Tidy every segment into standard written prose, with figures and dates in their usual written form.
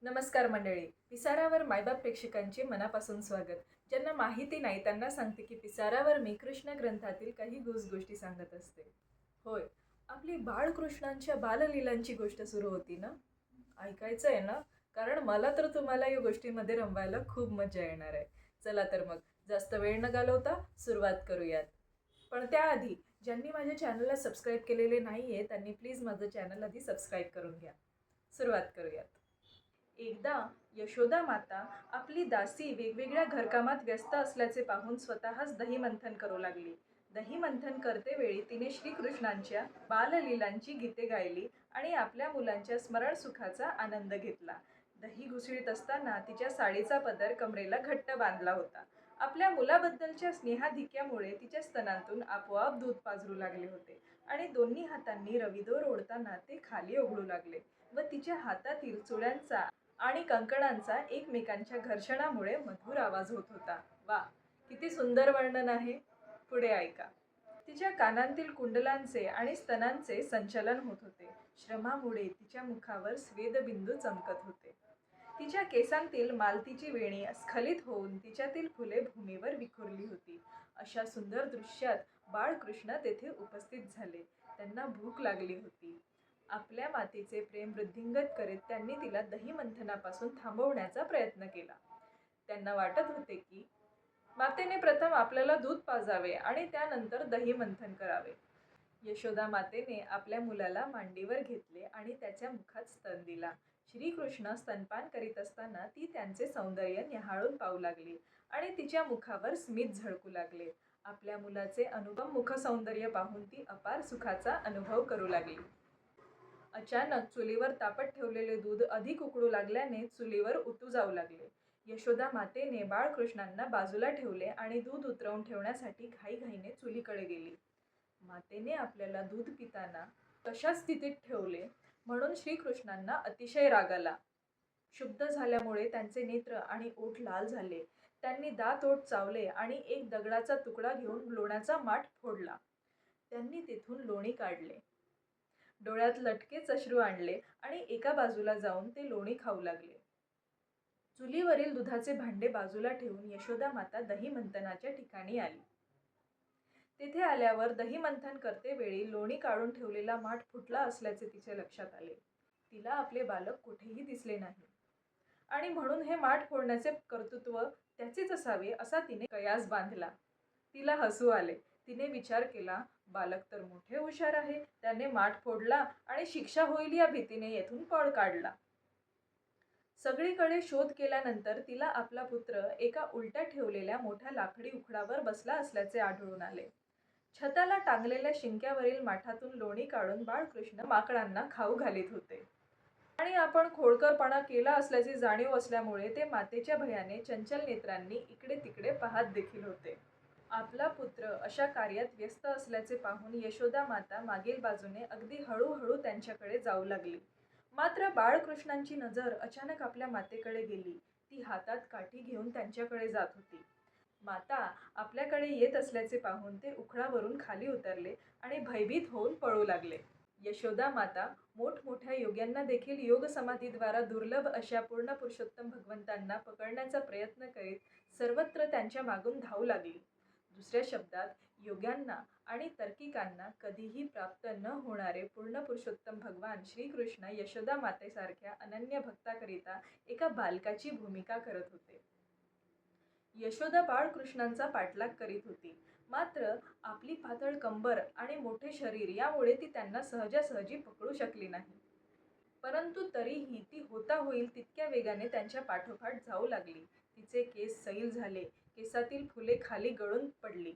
नमस्कार मंडळी. पिसारावर मायबाप प्रेक्षकांचे मनापासून स्वागत. ज्यांना माहिती नाही त्यांना सांगते की पिसारावर मी कृष्ण ग्रंथातील काही गोष्टी सांगत असते. होय, आपली बाळकृष्णांच्या बाललीलांची गोष्ट सुरू होती ना. ऐकायचं आहे ना? कारण मला तर तुम्हाला या गोष्टीमध्ये रमवायला खूप मजा येणार आहे. चला तर मग जास्त वेळ न घालवता सुरुवात करूयात. पण त्याआधी ज्यांनी माझ्या चॅनलला सबस्क्राईब केलेले नाही आहे त्यांनी प्लीज माझं चॅनल आधी सबस्क्राईब करून घ्या. सुरुवात करूयात. एकदा यशोदा माता आपली दासी वेगवेगळ्या घरकामात व्यस्त असल्याचे पाहून स्वतःच दहीमंथन करू लागली. दहीमंथन करते वेळी तिने श्रीकृष्णांच्या बाललीलांची गीते गायली आणि आपल्या मुलांच्या स्मरण सुखाचा आनंद घेतला. दही घुसळीत असताना तिच्या साडीचा पदर कमरेला घट्ट बांधला होता. आपल्या मुलाबद्दलच्या स्नेहाधिक्यामुळे तिच्या स्तनांतून आपोआप दूध पाझरू लागले होते आणि दोन्ही हातांनी रविदोर ओढताना ते खाली ओघळू लागले व तिच्या हातातील चुड्यांचा आणि कंकणांचा एकमेकांच्या घर्षणामुळे मधुर आवाज होत होता. वा, किती सुंदर वर्णन आहे. पुढे ऐका. तिच्या कानांतील कुंडलांचे आणि स्तनांचे संचलन होत होते. श्रमामुळे तिच्या मुखावर स्वेदबिंदू चमकत होते. तिच्या केसांतील मालतीची वेणी स्खलित होऊन तिच्यातील फुले भूमीवर विखुरली होती. अशा सुंदर दृश्यात बाळकृष्ण तेथे उपस्थित झाले. त्यांना भूक लागली होती. आपल्या मातेचे प्रेम वृद्धिंगत करीत त्यांनी तिला दहीमंथनापासून थांबवण्याचा प्रयत्न केला. त्यांना वाटत होते की मातेने प्रथम आपल्याला दूध पाजावे आणि त्यानंतर दहीमंथन करावे. यशोदा मातेने आपल्या मुलाला मांडीवर घेतले आणि त्याच्या मुखात स्तन दिला. श्रीकृष्ण स्तनपान करीत असताना ती त्यांचे सौंदर्य न्याहाळून पाहू लागली आणि तिच्या मुखावर स्मित झळकू लागले. आपल्या मुलाचे अनुपम मुखसौंदर्य पाहून ती अपार सुखाचा अनुभव करू लागली. अचानक चुलीवर तापत ठेवलेले दूध अधिक उकळू लागल्याने चुलीवर उतू जाऊ लागले. यशोदा मातेने बाळकृष्णांना बाजूला ठेवले आणि दूध उतरवून ठेवण्यासाठी घाईघाईने चुलीकडे गेली. मातेने आपल्याला दूध पिताना तशा स्थितीत ठेवले म्हणून श्रीकृष्णांना अतिशय राग आला. क्षुब्ध झाल्यामुळे त्यांचे नेत्र आणि ओठ लाल झाले. त्यांनी दात ओठ चावले आणि एक दगडाचा तुकडा घेऊन लोण्याचा माठ फोडला. त्यांनी तेथून लोणी काढले. डोळ्यात लटकेच अश्रू आणले आणि एका बाजूला जाऊन ते लोणी खाऊ लागले. चुलीवरील दुधाचे भांडे बाजूला ठेवून यशोदा माता दहीमंथनाच्या ठिकाणी आली. तेथे आल्यावर दहीमंथन करते वेळी लोणी काढून ठेवलेला माठ फुटला असल्याचे तिच्या लक्षात आले. तिला आपले बालक कुठेही दिसले नाही आणि म्हणून हे माठ फोडण्याचे कर्तृत्व त्याचेच असावे असा तिने कयास बांधला. तिला हसू आले. तिने विचार केला, बालक तर मोठे हुशार आहे. त्याने माठ फोडला आणि शिक्षा होईल या भीतीने येथून पळ काढला. सगळीकडे शोध केल्यानंतर तिला आपला पुत्र एका उलट्या ठेवलेल्या मोठ्या लाकडी उखडावर बसला असल्याचे आढळून आले. छताला टांगलेल्या शिंक्यावरील माठातून लोणी काढून बाळकृष्ण माकडांना खाऊ घालीत होते आणि आपण खोडकरपणा केला असल्याची जाणीव असल्यामुळे ते मातेच्या भयाने चंचल नेत्रांनी इकडे तिकडे पाहत देखील होते. आपला पुत्र अशा कार्यात व्यस्त असल्याचे पाहून यशोदा माता मागील बाजूने अगदी हळूहळू त्यांच्याकडे जाऊ लागली. मात्र बाळकृष्णांची नजर अचानक आपल्या मातेकडे गेली. ती हातात काठी घेऊन त्यांच्याकडे जात होती. माता आपल्याकडे येत असल्याचे पाहून ते उखडावरून खाली उतरले आणि भयभीत होऊन पळू लागले. यशोदा माता मोठमोठ्या योग्यांना देखील योग समाधीद्वारा दुर्लभ अशा पूर्ण पुरुषोत्तम भगवंतांना पकडण्याचा प्रयत्न करीत सर्वत्र त्यांच्या मागून धावू लागली. दुसऱ्या शब्दात, योग्यांना आणि तार्किकांना कधीही प्राप्त न होणारे पूर्ण पुरुषोत्तम भगवान श्रीकृष्ण यशोदा मातेसारख्या अनन्य भक्ताकरिता एका बालकाची भूमिका करत होते. यशोदा बाळकृष्णांचा पाठलाग करीत होती. मात्र आपली पातळ कंबर आणि मोठे शरीर यामुळे ती त्यांना सहजासहजी पकडू शकली नाही. परंतु तरीही ती होता होईल तितक्या वेगाने त्यांच्या पाठोपाठ जाऊ लागली. तिचे केस सैल झाले. केसातील फुले खाली गळून पडली.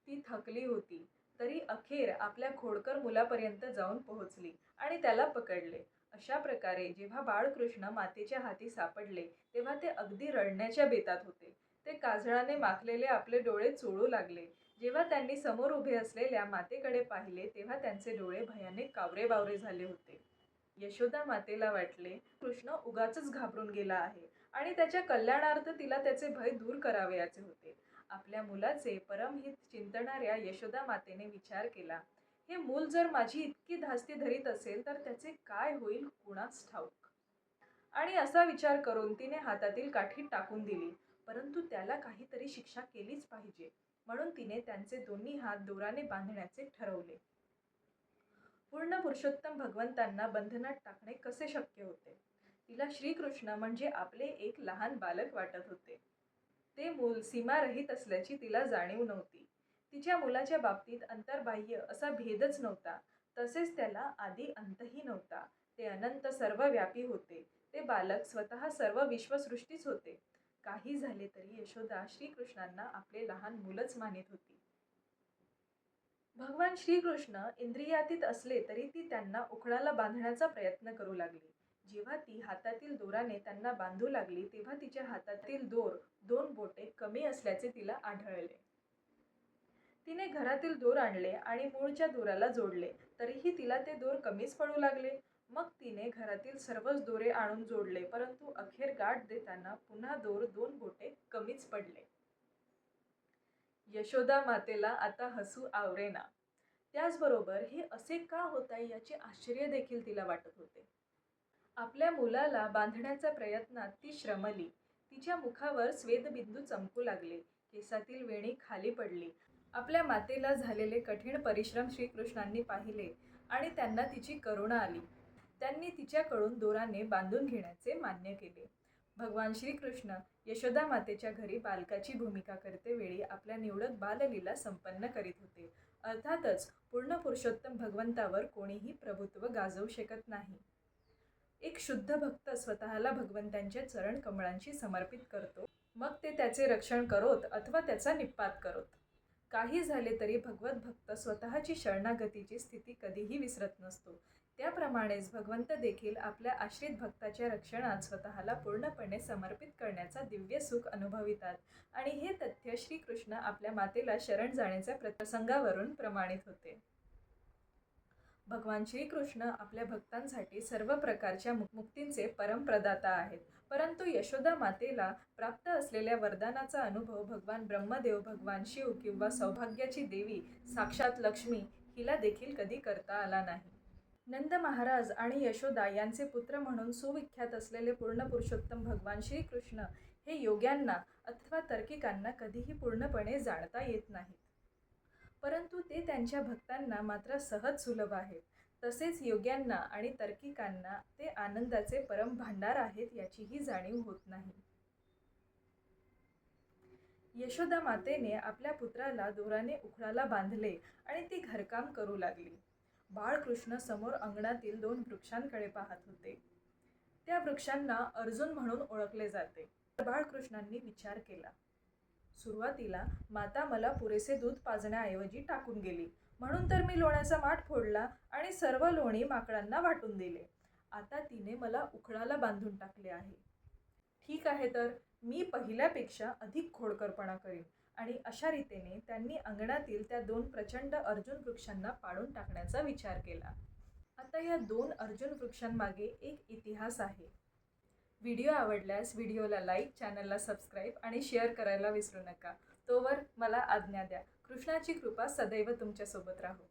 ती थकली होती. तरी अखेर आपल्या खोडकर मुलापर्यंत जाऊन पोहोचली आणि त्याला पकडले. अशा प्रकारे जेव्हा बाळकृष्ण मातेच्या हाती सापडले तेव्हा ते अगदी रडण्याच्या बेतात होते. ते काजळाने माखलेले आपले डोळे चोळू लागले. जेव्हा त्यांनी समोर उभे असलेल्या मातेकडे पाहिले तेव्हा त्यांचे डोळे भयाने कावरेबावरे झाले होते. यशोदा मातेला वाटले, कृष्ण उगाचच घाबरून गेला आहे आणि त्याच्या कल्याणार्थ तिला त्याचे भय दूर करावयाचे होते. आपल्या मुलाचे परमहित चिंतणाऱ्या यशोदा मातेने विचार केला, हे मूल जर माझी इतकी धास्ती धरीत असेल तर त्याचे काय होईल कुणास ठाऊक. आणि असा विचार करून तिने हातातील काठी टाकून दिली. परंतु त्याला काहीतरी शिक्षा केलीच पाहिजे, म्हणून तिने त्यांचे दोन्ही हात दोराने बांधण्याचे ठरवले. पूर्ण पुरुषोत्तम भगवंतांना बंधनात टाकणे कसे शक्य होते? तिला श्रीकृष्ण म्हणजे आपले एक लहान बालक वाटत होते. ते मूल सीमारहित असल्याची तिला जाणीव नव्हती. तिच्या मुलाच्या बाबतीत अंतर्बाह्य असा भेदच नव्हता. तसेच त्याला आदी अंतही नव्हता. ते अनंत सर्वव्यापी होते. ते बालक स्वतः सर्व विश्वसृष्टीच होते. काही झाले तरी यशोदा श्रीकृष्णांना आपले लहान मुलच मानित होती. भगवान श्रीकृष्ण इंद्रियातीत असले तरी ती त्यांना उखळाला बांधण्याचा प्रयत्न करू लागली. जेव्हा ती हातातील दोराने त्यांना बांधू लागली तेव्हा तिच्या हातातील दोर 2 बोटे कमी असल्याचे तिला आढळले. तिने घरातील दोर आणले आणि मूळच्या दोराला जोडले, तरीही तिला ते दोर कमीच पडू लागले. मग तिने घरातील सर्वच दोरे आणून जोडले, परंतु अखेर गाठ देताना पुन्हा दोर 2 बोटे कमीच पडले. यशोदा मातेला आता हसू आवरेना. त्याचबरोबर हे असे का होत आहे याचे आश्चर्य देखील तिला वाटत होते. आपल्या मुलाला बांधण्याच्या प्रयत्नात ती श्रमली. तिच्या मुखावर स्वेदबिंदू चमकू लागले. केसातील वेणी खाली पडली. आपल्या मातेला झालेले कठीण परिश्रम श्रीकृष्णांनी पाहिले आणि त्यांना तिची करुणा आली. त्यांनी तिच्याकडून दोराने बांधून घेण्याचे मान्य केले. भगवान श्रीकृष्ण यशोदा मातेच्या घरी बालकाची भूमिका करते वेळी आपल्या निवडक बाललीला संपन्न करीत होते. अर्थातच पूर्ण पुरुषोत्तम भगवंतावर कोणीही प्रभुत्व गाजवू शकत नाही. एक शुद्ध भक्त स्वतःला भगवंतांच्या चरण कमळांशी समर्पित करतो, मग ते त्याचे रक्षण करोत अथवा त्याचा निप्पात करोत. काही झाले तरी भगवत भक्त स्वतःची शरणागतीची स्थिती कधीही विसरत नसतो. त्याप्रमाणेच भगवंत देखील आपल्या आश्रित भक्ताच्या रक्षणात स्वतःला पूर्णपणे समर्पित करण्याचा दिव्य सुख अनुभवितात आणि हे तथ्य श्रीकृष्ण आपल्या मातेला शरण जाण्याच्या प्रसंगावरून प्रमाणित होते. भगवान श्रीकृष्ण आपल्या भक्तांसाठी सर्व प्रकारच्या मुक्तींचे परमप्रदाता आहेत. परंतु यशोदा मातेला प्राप्त असलेल्या वरदानाचा अनुभव भगवान ब्रह्मदेव, भगवान शिव किंवा सौभाग्याची देवी साक्षात लक्ष्मी हिला देखील कधी करता आला नाही. नंद महाराज आणि यशोदा यांचे पुत्र म्हणून सुविख्यात असलेले पूर्ण पुरुषोत्तम भगवान श्रीकृष्ण हे योग्यांना अथवा तार्किकांना कधीही पूर्णपणे जाणता येत नाहीत. परंतु ते त्यांच्या भक्तांना मात्र सहज सुलभ आहेत. तसेच योग्यांना आणि तार्किकांना ते आनंदाचे परम भांडार आहेत याचीही जाणीव होत नाही. यशोदा मातेने आपल्या पुत्राला दोराने उखळाला बांधले आणि ती घरकाम करू लागली. बाळकृष्ण समोर अंगणातील 2 वृक्षांकडे पाहत होते. त्या वृक्षांना अर्जुन म्हणून ओळखले जाते. बाळकृष्णांनी विचार केला, सुरुवातीला माता मला पुरेसे दूध पाजण्याऐवजी टाकून गेली, म्हणून तर मी लोण्याचा माठ फोडला आणि सर्व लोणी माकडांना वाटून दिले. आता तिने मला उखळाला बांधून टाकले आहे. ठीक आहे, तर मी पहिल्यापेक्षा अधिक खोडकरपणा करीन. आणि अशा रीतीने त्यांनी अंगणातील त्या 2 प्रचंड अर्जुन वृक्षांना पाडून टाकण्याचा विचार केला. आता या 2 अर्जुन वृक्षांमागे एक इतिहास आहे. व्हिडिओ आवडल्यास व्हिडिओला लाईक, चॅनलला सबस्क्राईब आणि शेअर करायला विसरू नका. तोवर मला आज्ञा द्या. कृष्णाची कृपा सदैव तुमच्यासोबत राहो.